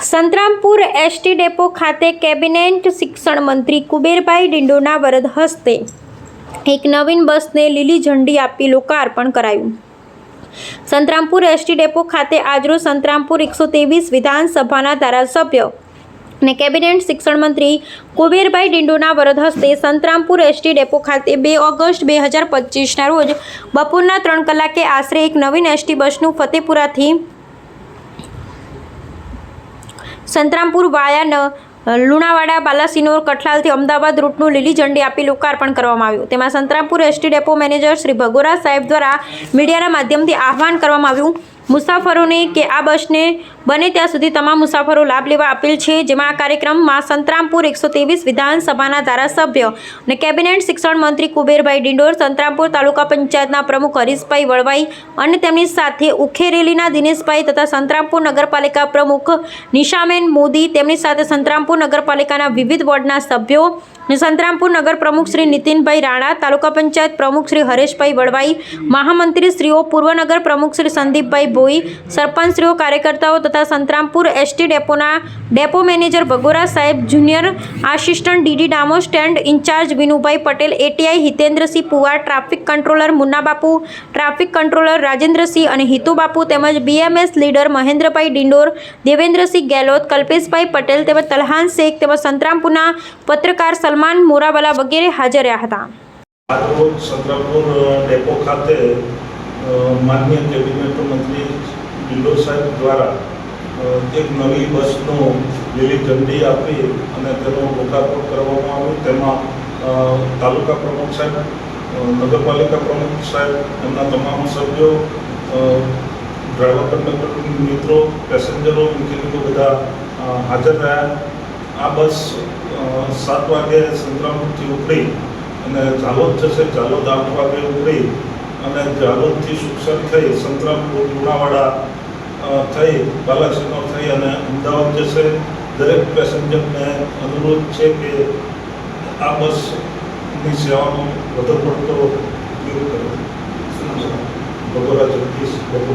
Santrampur ST depot ખાતે cabinet શિક્ષણ મંત્રી કુબેરભાઈ ડિંડોરના વરદ હસ્તે એક નવીન બસને લીલી ઝંડી આપી લોકાર્પણ કરાયું। સંતરામપુર એસટી ડેપો ખાતે આજરોજ સંતરામપુર 123 વિધાનસભાના ધારાસભ્ય અને કેબિનેટ શિક્ષણ મંત્રી કુબેરભાઈ ડિંડોના વરદ હસ્તે સંતરામપુર એસટી ડેપો ખાતે 2 ઓગસ્ટ 2025ના રોજ બપોરના 3 કલાકે આશરે એક નવીન એસટી બસનું ફતેપુરાથી સંતરામપુર વાયા લુણાવાડા બાલાસિનોર કઠલાલથી અમદાવાદ રૂટનું લીલી ઝંડી આપી લોકાર્પણ કરવામાં આવ્યું। તેમાં Santrampur ST depot manager Shri Bhagora સાહેબ દ્વારા મીડિયાના માધ્યમથી આહવાન કરવામાં આવ્યું મુસાફરોને કે આ બસને બને ત્યાં સુધી તમામ મુસાફરો લાભ લેવા અપીલ છે। જેમાં આ કાર્યક્રમમાં સંતરામપુર 123 વિધાનસભાના ધારાસભ્ય અને કેબિનેટ શિક્ષણ મંત્રી કુબેરભાઈ ડિંડોર, સંતરામપુર તાલુકા પંચાયતના પ્રમુખ હરીશભાઈ વળવાઈ અને તેમની સાથે ઉખેરેલીના દિનેશભાઈ તથા સંતરામપુર નગરપાલિકા પ્રમુખ નિશાબેન મોદી, તેમની સાથે સંતરામપુર નગરપાલિકાના વિવિધ વોર્ડના સભ્યો અને સંતરામપુર નગર પ્રમુખ શ્રી નીતિનભાઈ રાણા, તાલુકા પંચાયત પ્રમુખ શ્રી હરેશભાઈ વળવાઈ, મહામંત્રી શ્રીઓ, પૂર્વ નગર પ્રમુખ શ્રી સંદીપભાઈ ભોઈ, સરપંચ શ્રીઓ, કાર્યકર્તાઓ તથા સંતરામપુર એસટી ડેપોના depot manager Bhagora saheb, junior assistant DD Damor, stand incharge Vinubhai Patel, ATI Hitendrasinh Puwar, traffic controller Munnabapu, traffic controller Rajendrasinh અને હિતુબાપુ તેમજ બીએમએસ લીડર મહેન્દ્રભાઈ ડિંડોર, દેવેન્દ્રસિંહ ગેહલોત, કલ્પેશભાઈ પટેલ તેમજ તલહાન શેખ તેમજ સંતરામપુરના પત્રકાર સલમાન મોરાવાલા વગેરે હાજર રહ્યા હતા। આજરોજ સંતરામપુર ડેપો ખાતે માનનીય કેબિનેટ મંત્રી ડિંડોર સાહેબ દ્વારા એક નવી બસનું લીલી ઝંડી આપી અને તેનું લોકાર્પણ કરવામાં આવ્યું। તેમાં તાલુકા પ્રમુખ સાહેબ, નગરપાલિકા પ્રમુખ સાહેબ, એમના તમામ સભ્યો, ડ્રાઈવર કંડક્ટર મિત્રો, પેસેન્જરો વગેરે બધા હાજર રહ્યા। આ બસ 7 વાગે સંતરામપુરથી ઉપડી અને ઝાલોદ જશે, ઝાલોદ 8 વાગે ઉપડી અને ઝાલોદથી સુખસર થઈ સંતરામપુર લુણાવાડા થઈ બાલાસિનોર થઈ અને અમદાવાદ જશે। દરેક પેસેન્જરને અનુરોધ છે કે આ બસની સેવાનો વધુ પડતો ઉપયોગ કરે। ભગોરા જગદીશ ડેપો